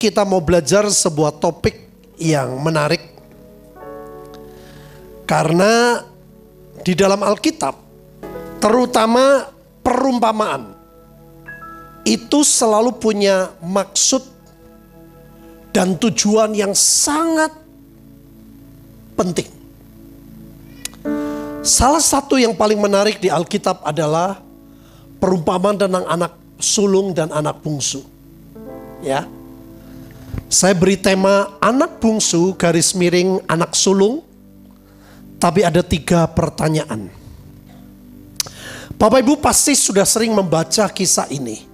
kita mau belajar sebuah topik yang menarik. Karena di dalam Alkitab, terutama perumpamaan, itu selalu punya maksud dan tujuan yang sangat penting. Salah satu yang paling menarik di Alkitab adalah perumpamaan tentang anak sulung dan anak bungsu. Ya, saya beri tema anak bungsu garis miring anak sulung, tapi ada 3 pertanyaan. Bapak Ibu pasti sudah sering membaca kisah ini.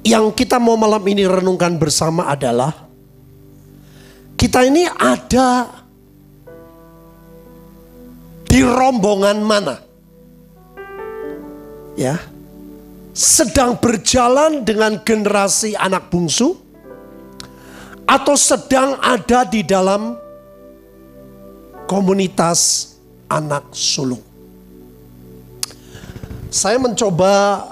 Yang kita mau malam ini renungkan bersama adalah kita ini ada di rombongan mana? Ya. Sedang berjalan dengan generasi anak bungsu atau sedang ada di dalam komunitas anak sulung. Saya mencoba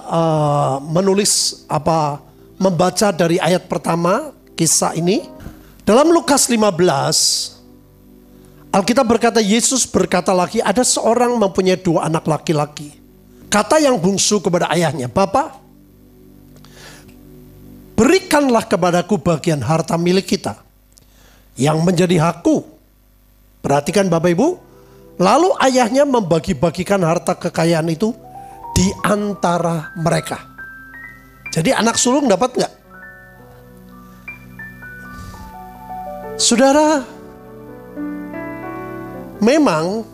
membaca dari ayat pertama kisah ini. Dalam Lukas 15, Alkitab berkata, Yesus berkata lagi, ada seorang mempunyai 2 anak laki-laki. Kata yang bungsu kepada ayahnya, Bapak, berikanlah kepadaku bagian harta milik kita yang menjadi hakku. Perhatikan Bapak Ibu. Lalu ayahnya membagi-bagikan harta kekayaan itu di antara mereka. Jadi anak sulung dapat enggak? Saudara, memang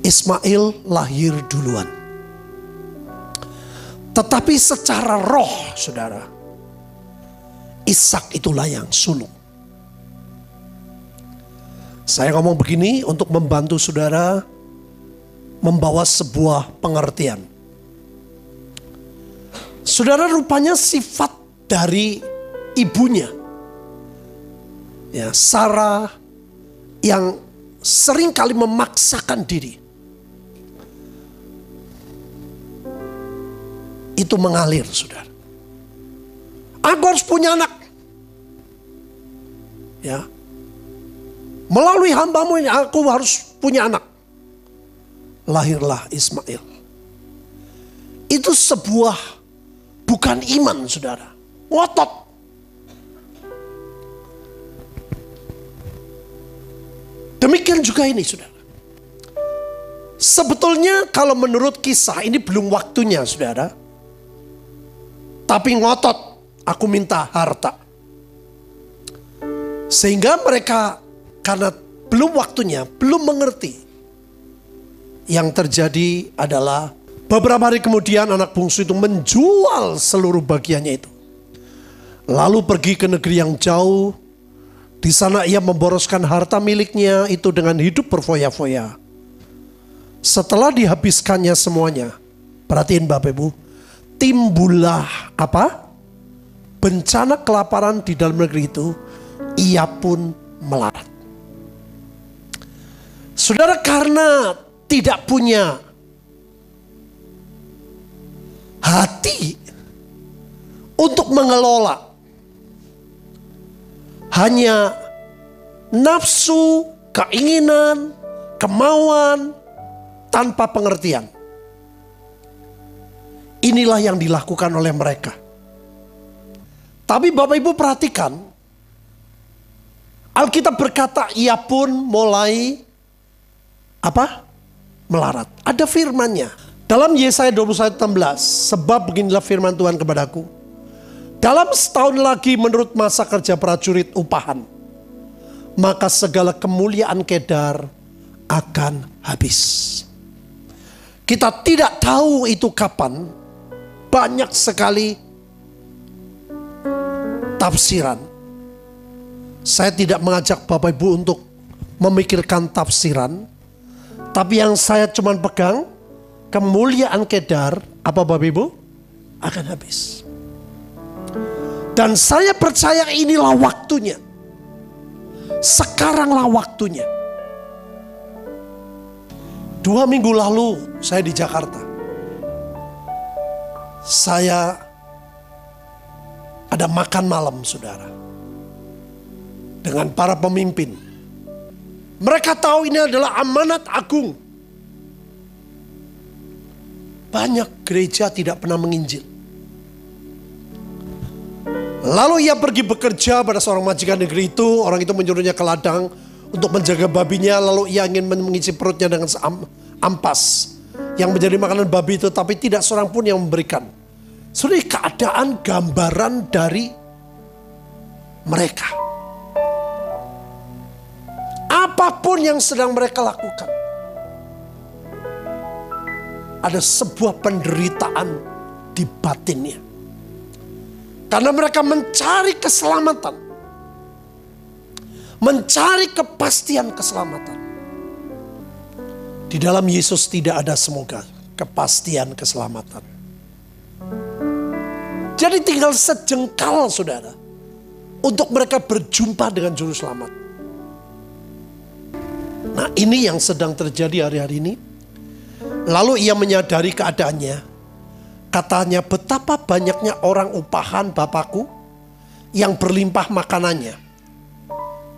Ismail lahir duluan. Tetapi secara roh, saudara, Ishak itulah yang sulung. Saya ngomong begini untuk membantu saudara membawa sebuah pengertian. Saudara, rupanya sifat dari ibunya, ya, Sarah, yang sering kali memaksakan diri, itu mengalir, saudara. Aku harus punya anak. Ya. Melalui hambamu ini aku harus punya anak. Lahirlah Ismail. Itu sebuah bukan iman, saudara. Ngotot. Demikian juga ini, saudara. Sebetulnya kalau menurut kisah ini belum waktunya, saudara. Tapi ngotot, aku minta harta. Sehingga mereka karena belum waktunya, belum mengerti. Yang terjadi adalah beberapa hari kemudian anak bungsu itu menjual seluruh bagiannya itu. Lalu pergi ke negeri yang jauh. Di sana ia memboroskan harta miliknya itu dengan hidup berfoya-foya. Setelah dihabiskannya semuanya, perhatiin Bapak Ibu, timbullah apa? Bencana kelaparan di dalam negeri itu, ia pun melarat. Saudara, karena tidak punya hati untuk mengelola, hanya nafsu, keinginan, kemauan, tanpa pengertian. Inilah yang dilakukan oleh mereka. Tapi Bapak Ibu perhatikan, Alkitab berkata ia pun mulai apa? Melarat. Ada firman-Nya. Dalam Yesaya 21:16, sebab beginilah firman Tuhan kepadaku. Dalam setahun lagi menurut masa kerja prajurit upahan, maka segala kemuliaan Kedar akan habis. Kita tidak tahu itu kapan. Banyak sekali tafsiran. Saya tidak mengajak Bapak Ibu untuk memikirkan tafsiran. Tapi yang saya cuma pegang, kemuliaan Kedar, apa Bapak Ibu? Akan habis. Dan saya percaya inilah waktunya. Sekaranglah waktunya. 2 minggu lalu saya di Jakarta. saya ada makan malam, saudara, dengan para pemimpin. Mereka tahu ini adalah amanat agung. Banyak gereja tidak pernah menginjil. Lalu ia pergi bekerja pada seorang majikan negeri itu. Orang itu menyuruhnya ke ladang untuk menjaga babinya. Lalu ia ingin mengisi perutnya dengan ampas yang menjadi makanan babi itu, tapi tidak seorang pun yang memberikan. Sudah keadaan gambaran dari mereka. Apapun yang sedang mereka lakukan, ada sebuah penderitaan di batinnya. Karena mereka mencari keselamatan. Mencari kepastian keselamatan. Di dalam Yesus tidak ada semoga kepastian keselamatan. Jadi tinggal sejengkal, saudara, untuk mereka berjumpa dengan juru selamat. Nah, ini yang sedang terjadi hari-hari ini. Lalu ia menyadari keadaannya. Katanya, betapa banyaknya orang upahan Bapakku yang berlimpah makanannya.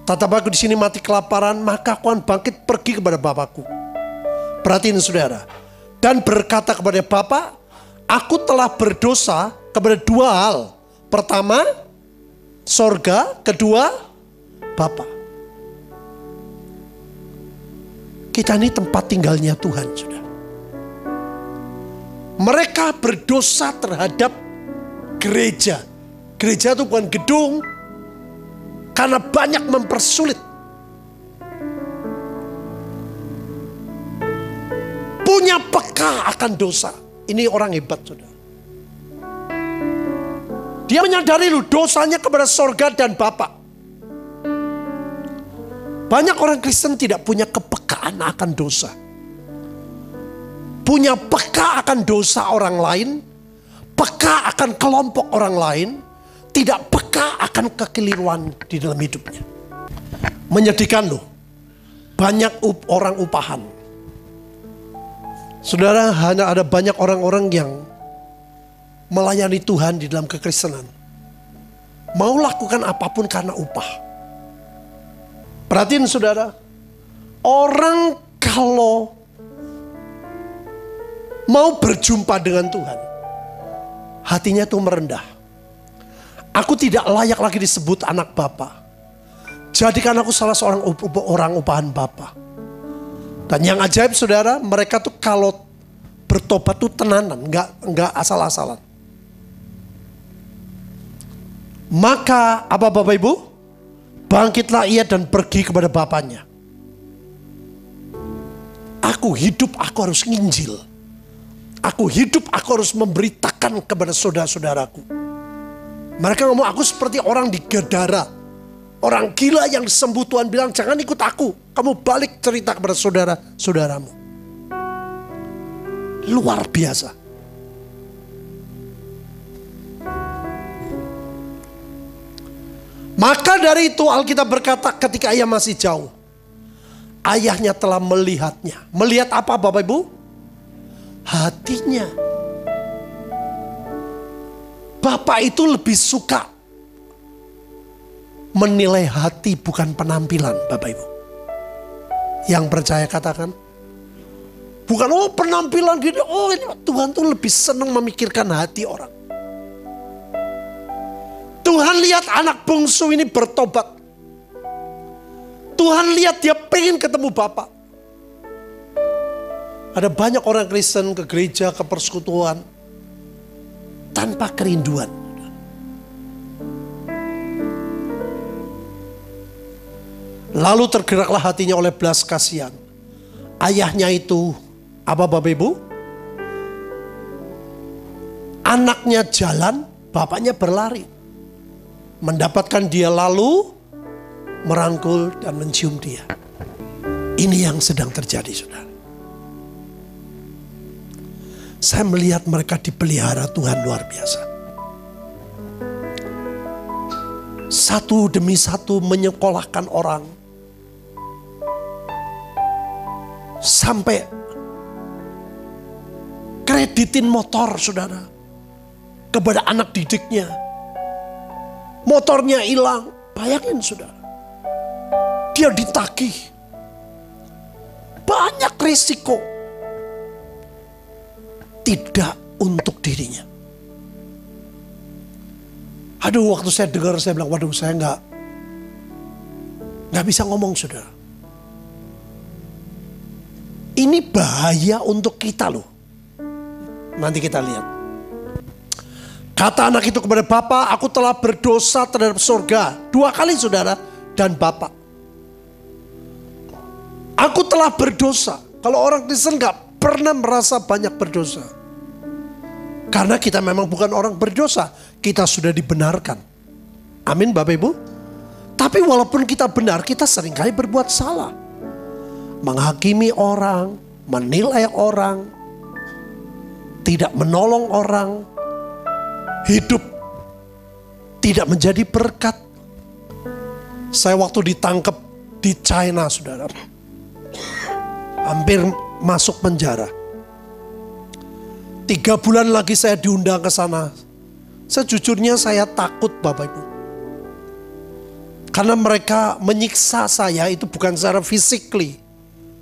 Tetapi aku di sini mati kelaparan, maka aku akan bangkit pergi kepada Bapakku. Perhatiin, saudara. Dan berkata kepada Bapa, aku telah berdosa kepada dua hal. Pertama, sorga. Kedua, Bapa. Kita ini tempat tinggalnya Tuhan, saudara. Mereka berdosa terhadap gereja. Gereja itu bukan gedung. Karena banyak mempersulit. Punya peka akan dosa. Ini orang hebat, saudara. Dia menyadari dosanya kepada sorga dan Bapa. Banyak orang Kristen tidak punya kepekaan akan dosa. Punya peka akan dosa orang lain, peka akan kelompok orang lain, tidak peka akan kekeliruan di dalam hidupnya. Menyedihkan loh, banyak orang upahan. Saudara, hanya ada banyak orang-orang yang melayani Tuhan di dalam kekristenan. Mau lakukan apapun karena upah. Perhatiin, saudara, orang kalau mau berjumpa dengan Tuhan, hatinya tuh merendah. Aku tidak layak lagi disebut anak Bapa. Jadikan aku salah seorang orang upahan Bapa. Dan yang ajaib, saudara, mereka tuh kalau bertobat tuh tenanan, nggak asal-asalan. Maka apa Bapak Ibu? Bangkitlah ia dan pergi kepada bapaknya. Aku hidup, aku harus nginjil. Aku hidup, aku harus memberitakan kepada saudara-saudaraku. Mereka ngomong, aku seperti orang di Gadara. Orang gila yang disembuh Tuhan bilang, jangan ikut aku. Kamu balik cerita kepada saudara-saudaramu. Luar biasa. Maka dari itu Alkitab berkata ketika ia masih jauh, ayahnya telah melihatnya. Melihat apa Bapak Ibu? Hatinya. Bapak itu lebih suka menilai hati, bukan penampilan, Bapak Ibu. Yang percaya katakan. Bukan penampilan gini. Ini Tuhan tuh lebih senang memikirkan hati orang. Tuhan lihat anak bungsu ini bertobat. Tuhan lihat dia pengen ketemu Bapak. Ada banyak orang Kristen ke gereja, ke persekutuan tanpa kerinduan. Lalu tergeraklah hatinya oleh belas kasihan. Ayahnya itu, apa Bapak Ibu? Anaknya jalan, bapaknya berlari. Mendapatkan dia lalu merangkul dan mencium dia. Ini yang sedang terjadi, saudara. Saya melihat mereka dipelihara Tuhan luar biasa. Satu demi satu menyekolahkan orang. Sampai kreditin motor, saudara. kepada anak didiknya. Motornya hilang. Bayangin saudara. Dia ditagih. Banyak risiko. Tidak untuk dirinya. Aduh, waktu saya dengar saya bilang, waduh, saya nggak bisa ngomong saudara. Ini bahaya untuk kita loh. Nanti kita lihat. Kata anak itu kepada Bapa, aku telah berdosa terhadap surga. 2 kali saudara, dan Bapa. Aku telah berdosa. Kalau orang Kristen gak pernah merasa banyak berdosa. Karena kita memang bukan orang berdosa. Kita sudah dibenarkan. Amin Bapak Ibu. Tapi walaupun kita benar, kita seringkali berbuat salah. Menghakimi orang, menilai orang, tidak menolong orang. Hidup tidak menjadi berkat. Saya waktu ditangkap di China saudara, hampir masuk penjara. 3 bulan lagi saya diundang ke sana. Sejujurnya saya takut Bapak Ibu. Karena mereka menyiksa saya itu bukan secara physically,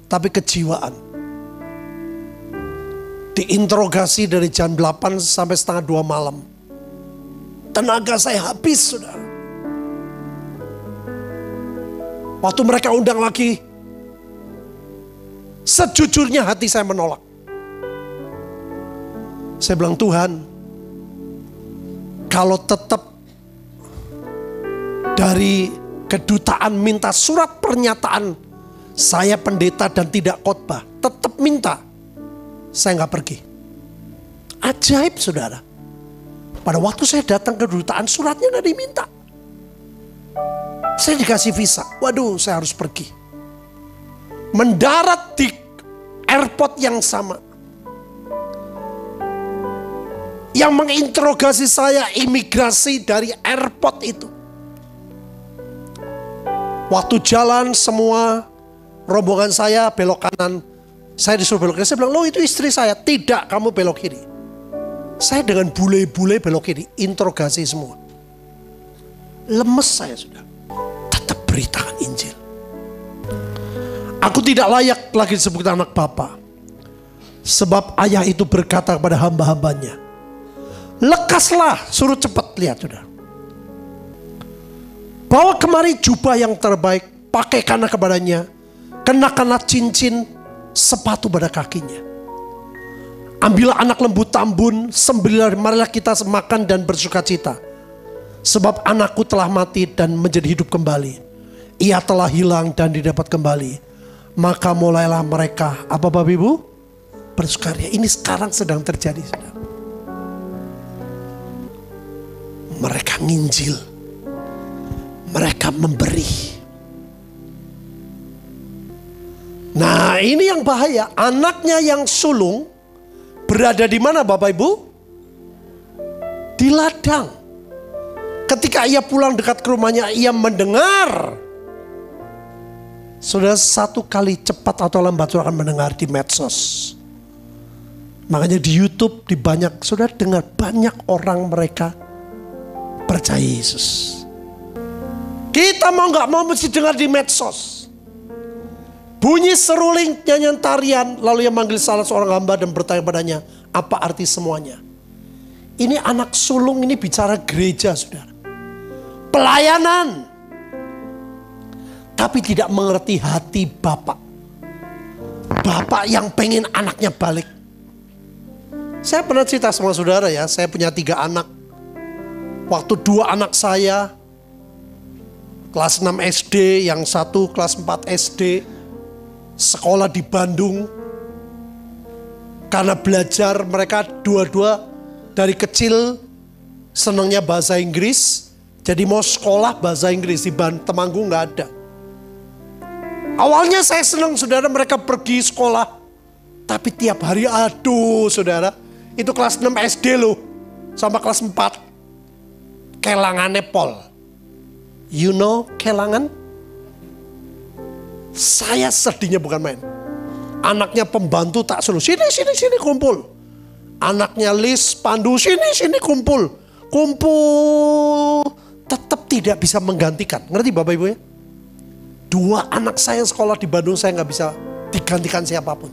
tapi kejiwaan. Diinterogasi dari jam 8 sampai setengah 2 malam. Tenaga saya habis saudara. Waktu mereka undang lagi, sejujurnya hati saya menolak. Saya bilang, Tuhan, kalau tetap dari kedutaan minta surat pernyataan saya pendeta dan tidak khotbah, tetap minta, saya nggak pergi. Ajaib saudara. Pada waktu saya datang ke kedutaan, suratnya nggak diminta. Saya dikasih visa. Waduh, saya harus pergi. Mendarat di airport yang sama. Yang menginterogasi saya imigrasi dari airport itu. Waktu jalan semua rombongan saya belok kanan. Saya disuruh belok kiri. Saya bilang, loh itu istri saya. Tidak, kamu belok kiri. Saya dengan bule-bule belok kiri, interogasi semua. Lemes saya sudah. Tetap beritakan Injil. Aku tidak layak lagi disebut anak Bapa. Sebab ayah itu berkata kepada hamba-hambanya, lekaslah, suruh cepat, lihat sudah. Bawa kemari jubah yang terbaik, pakaikanlah kepadanya, kenakanlah cincin, sepatu pada kakinya. Ambillah anak lembu tambun, sembelihlah, marilah kita makan dan bersuka cita. Sebab anakku telah mati dan menjadi hidup kembali. Ia telah hilang dan didapat kembali. Maka mulailah mereka, apa Bapak Ibu? Bersukaria. Ini sekarang sedang terjadi. Saudara. Mereka nginjil. Mereka memberi. Nah ini yang bahaya. Anaknya yang sulung berada di mana Bapak Ibu? Di ladang. Ketika ia pulang dekat ke rumahnya, ia mendengar. Sudah 1 kali cepat atau lambat sudah akan mendengar di medsos. Makanya di YouTube, di banyak, sudah dengar banyak orang mereka percaya Yesus. Kita mau gak mau mesti dengar di medsos. Bunyi seruling nyanyian tarian, lalu ia manggil salah seorang hamba dan bertanya padanya, apa arti semuanya? Ini anak sulung ini bicara gereja saudara. Pelayanan. Tapi tidak mengerti hati Bapak. Bapak yang pengen anaknya balik. Saya pernah cerita sama saudara ya, saya punya 3 anak. Waktu 2 anak saya, kelas 6 SD, yang 1 kelas 4 SD. Sekolah di Bandung. Karena belajar mereka dua-dua dari kecil senangnya bahasa Inggris. Jadi mau sekolah bahasa Inggris di Temanggung gak ada. Awalnya saya senang saudara mereka pergi sekolah. Tapi tiap hari aduh saudara. Itu kelas 6 SD loh. Sama kelas 4. Kelangannya Pol. You know Kelangan? Saya sedihnya bukan main. Anaknya pembantu tak suruh sini kumpul. Anaknya list, pandu, sini kumpul. Kumpul. Tetap tidak bisa menggantikan. Ngerti Bapak Ibu ya? 2 anak saya sekolah di Bandung, saya nggak bisa digantikan siapapun.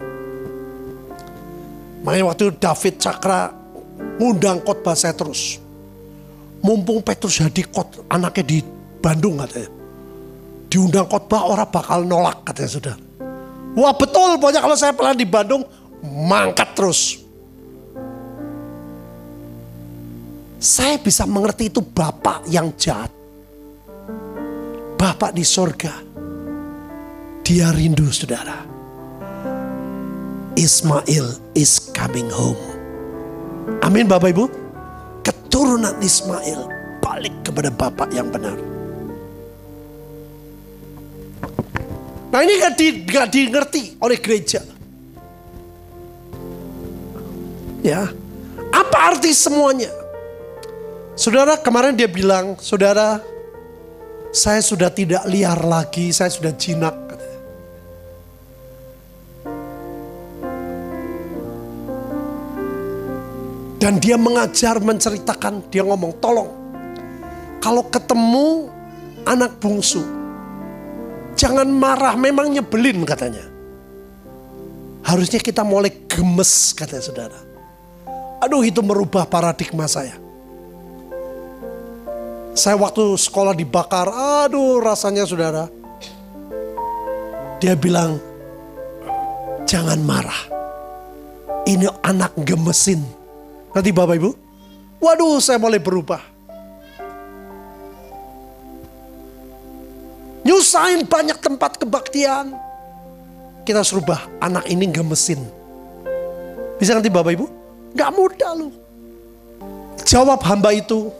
Makanya waktu David Cakra ngundang khotbah saya terus. Mumpung Petrus Hadikot anaknya di Bandung katanya. Diundang khotbah orang bakal nolak katanya saudara. Wah betul, pokoknya kalau saya pernah di Bandung mangkat terus. Saya bisa mengerti itu Bapak yang jahat. Bapak di sorga. Dia rindu saudara. Ismail is coming home. Amin Bapak Ibu. Keturunan Ismail balik kepada Bapak yang benar. Nah ini gak dimengerti oleh gereja. Ya, apa arti semuanya? Saudara kemarin dia bilang, saudara saya sudah tidak liar lagi, saya sudah jinak. Katanya. Dan dia mengajar, menceritakan, dia ngomong tolong. Kalau ketemu anak bungsu, jangan marah, memang nyebelin katanya. Harusnya kita mulai gemes katanya saudara. Aduh itu merubah paradigma saya. Saya waktu sekolah dibakar, aduh rasanya saudara. Dia bilang, jangan marah. Ini anak gemesin. Nanti Bapak Ibu, waduh saya mulai berubah. Nyusahin banyak tempat kebaktian. Kita serubah, anak ini gemesin. Bisa nanti Bapak Ibu? Gak mudah loh. Jawab hamba itu.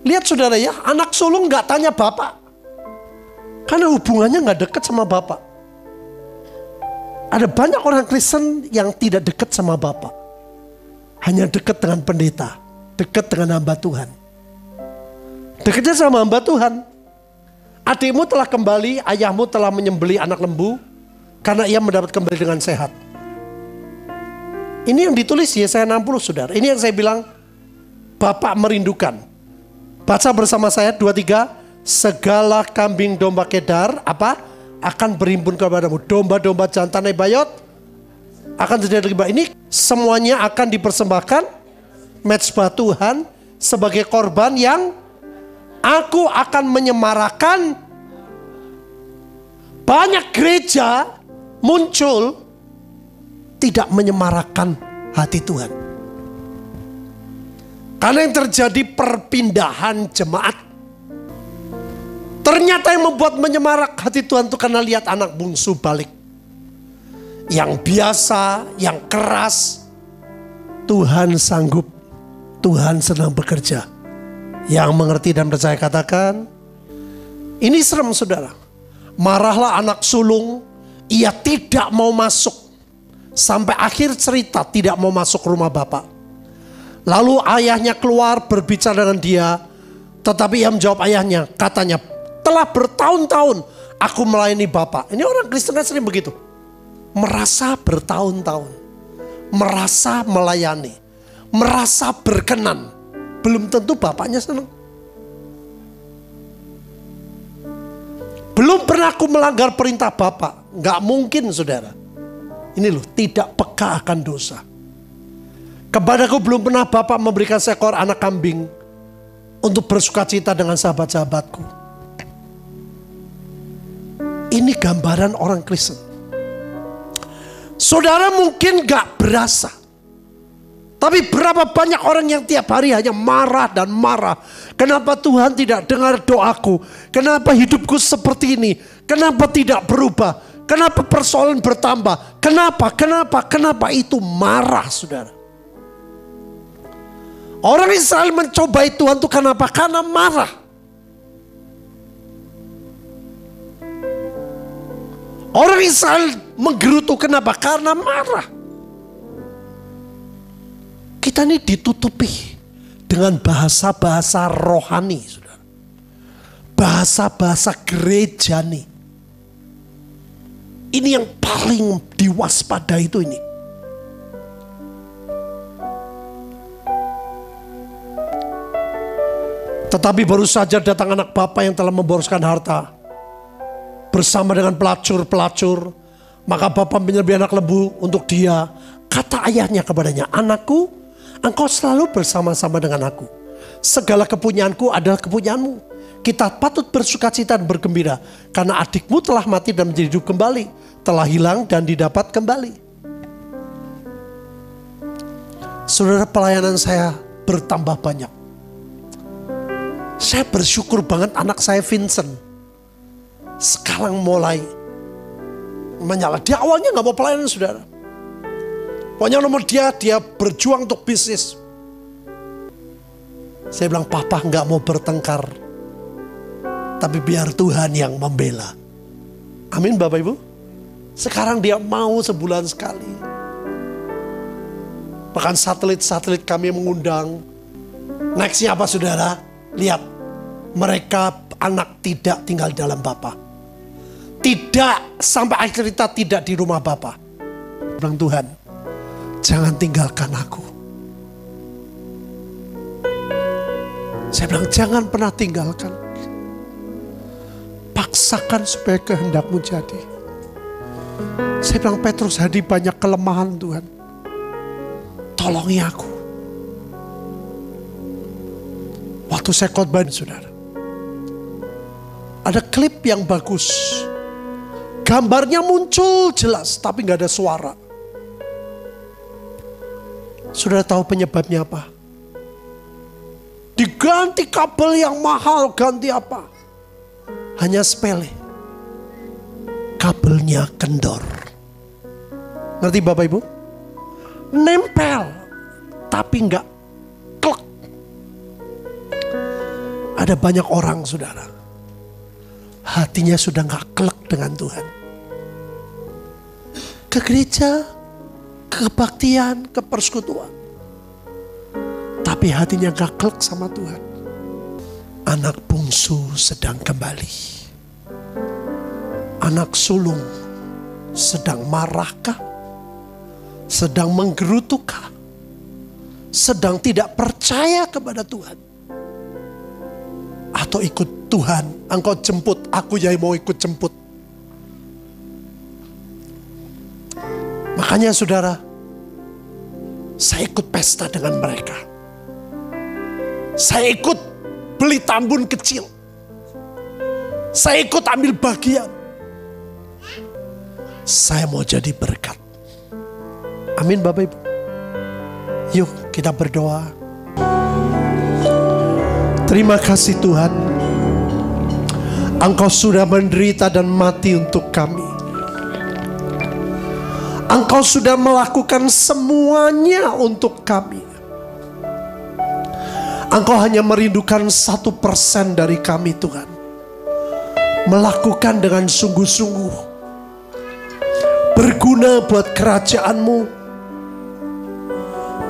Lihat saudara ya, anak sulung gak tanya bapak. Karena hubungannya gak dekat sama bapak. Ada banyak orang Kristen yang tidak dekat sama bapak. Hanya dekat dengan pendeta. Dekat dengan hamba Tuhan. Dekatnya sama hamba Tuhan. Adikmu telah kembali, ayahmu telah menyembelih anak lembu. Karena ia mendapat kembali dengan sehat. Ini yang ditulis Yesaya 60 saudara. Ini yang saya bilang, Bapak merindukan. Baca bersama saya 2-3. Segala kambing domba kedar apa? Akan berhimpun kepadamu. Domba-domba jantan Nebayot akan terjadi lagi. Ini semuanya akan dipersembahkan mezbah Tuhan sebagai korban yang aku akan menyemarakan. Banyak gereja muncul tidak menyemarakan hati Tuhan. Karena yang terjadi perpindahan jemaat. Ternyata yang membuat menyemarak hati Tuhan itu karena lihat anak bungsu balik. Yang biasa, yang keras. Tuhan sanggup, Tuhan sedang bekerja. Yang mengerti dan percaya katakan. Ini serem saudara. Marahlah anak sulung, ia tidak mau masuk. Sampai akhir cerita tidak mau masuk rumah bapak. Lalu ayahnya keluar berbicara dengan dia. Tetapi ia menjawab ayahnya, katanya, telah bertahun-tahun aku melayani bapak. Ini orang Kristen kan sering begitu. Merasa bertahun-tahun. Merasa melayani. Merasa berkenan. Belum tentu bapaknya senang. Belum pernah aku melanggar perintah bapak. Gak mungkin saudara. Ini loh, tidak peka akan dosa. Kepadaku belum pernah bapak memberikan seekor anak kambing untuk bersuka cita dengan sahabat-sahabatku. Ini gambaran orang Kristen. Saudara mungkin gak berasa. Tapi berapa banyak orang yang tiap hari hanya marah dan marah. Kenapa Tuhan tidak dengar doaku? Kenapa hidupku seperti ini? Kenapa tidak berubah? Kenapa persoalan bertambah? Kenapa itu marah saudara. Orang Israel mencobai Tuhan itu kenapa? Karena marah. Orang Israel menggerutu kenapa? Karena marah. Kita ini ditutupi dengan bahasa-bahasa rohani, saudara. Bahasa-bahasa gereja nih. Ini yang paling diwaspadai itu ini. Tetapi baru saja datang anak bapa yang telah memboroskan harta bersama dengan pelacur-pelacur. Maka bapa menyelebih anak lembu untuk dia. Kata ayahnya kepadanya, anakku, engkau selalu bersama-sama dengan aku. Segala kepunyaanku adalah kepunyaanmu. Kita patut bersukacita dan bergembira, karena adikmu telah mati dan menjadi hidup kembali, telah hilang dan didapat kembali. Saudara, pelayanan saya bertambah banyak. Saya bersyukur banget anak saya Vincent sekarang mulai menyala. Dia awalnya gak mau pelayanan, saudara. Pokoknya nomor dia berjuang untuk bisnis. Saya bilang, papa gak mau bertengkar, tapi biar Tuhan yang membela. Amin Bapak Ibu. Sekarang dia mau sebulan sekali. Bahkan satelit-satelit kami mengundang. Nextnya apa saudara? Lihat, mereka anak tidak tinggal di dalam Bapa. Tidak, sampai akhir cerita tidak di rumah Bapa. Bilang, Tuhan, jangan tinggalkan aku. Saya bilang, jangan pernah tinggalkan. Paksakan supaya kehendakmu jadi. Saya bilang, Petrus, Hadi banyak kelemahan Tuhan. Tolongi aku. Waktu saya khotbah, saudara, ada klip yang bagus. Gambarnya muncul jelas, tapi gak ada suara. Saudara tahu penyebabnya apa? Diganti kabel yang mahal, ganti apa? Hanya sepele. Kabelnya kendor. Ngerti Bapak Ibu? Nempel, tapi gak klek. Ada banyak orang, saudara, hatinya sudah gak klek dengan Tuhan. Ke gereja, ke kebaktian, ke persekutuan, tapi hatinya gak klek sama Tuhan. Anak bungsu sedang kembali. Anak sulung sedang marahkah? Sedang menggerutukah? Sedang tidak percaya kepada Tuhan? Atau ikut Tuhan, engkau jemput, aku yang mau ikut jemput. Makanya saudara, saya ikut pesta dengan mereka. Saya ikut beli tambun kecil. Saya ikut ambil bagian. Saya mau jadi berkat. Amin Bapak Ibu. Yuk kita berdoa. Terima kasih Tuhan, Engkau sudah menderita dan mati untuk kami. Engkau sudah melakukan semuanya untuk kami. Engkau hanya merindukan 1% dari kami Tuhan. Melakukan dengan sungguh-sungguh. Berguna buat kerajaan-Mu.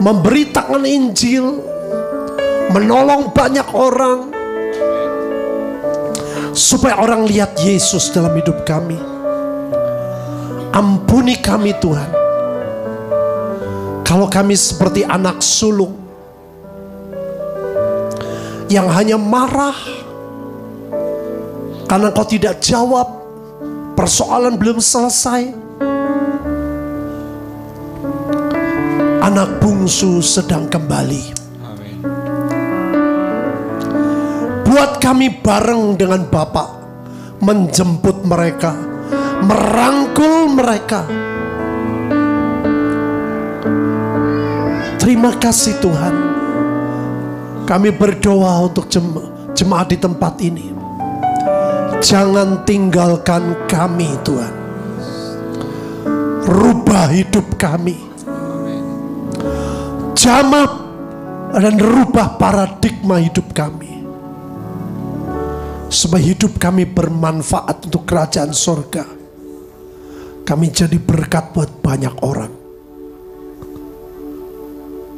Memberitakan Injil. Menolong banyak orang. Supaya orang lihat Yesus dalam hidup kami. Ampuni kami Tuhan. Kalau kami seperti anak sulung yang hanya marah karena Kau tidak jawab, persoalan belum selesai. Anak bungsu sedang kembali. Buat kami bareng dengan Bapa menjemput mereka, merangkul mereka. Terima kasih Tuhan. Kami berdoa untuk jemaat di tempat ini. Jangan tinggalkan kami Tuhan. Rubah hidup kami. Jamah dan rubah paradigma hidup kami. Supaya hidup kami bermanfaat untuk kerajaan sorga. Kami jadi berkat buat banyak orang.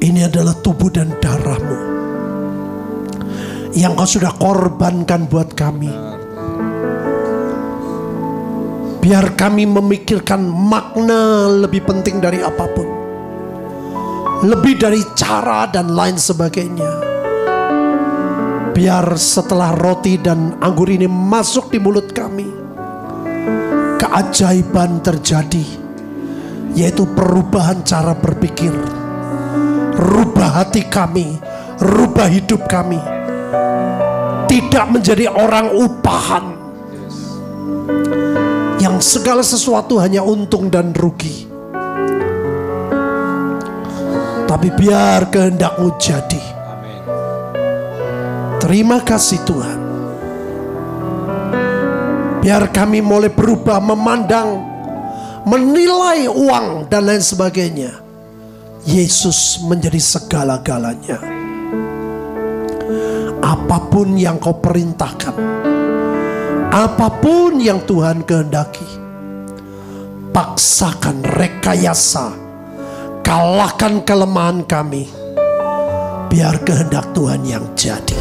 Ini adalah tubuh dan darah-Mu yang Kau sudah korbankan buat kami. Biar kami memikirkan makna lebih penting dari apapun. Lebih dari cara dan lain sebagainya. Biar setelah roti dan anggur ini masuk di mulut kami, keajaiban terjadi, yaitu perubahan cara berpikir, rubah hati kami, rubah hidup kami, tidak menjadi orang upahan yang segala sesuatu hanya untung dan rugi. Tapi biar kehendak-Mu jadi. Terima kasih Tuhan. Biar kami mulai berubah memandang, menilai uang dan lain sebagainya. Yesus menjadi segala-galanya. Apapun yang Kau perintahkan, apapun yang Tuhan kehendaki, paksakan, rekayasa, kalahkan kelemahan kami. Biar kehendak Tuhan yang jadi.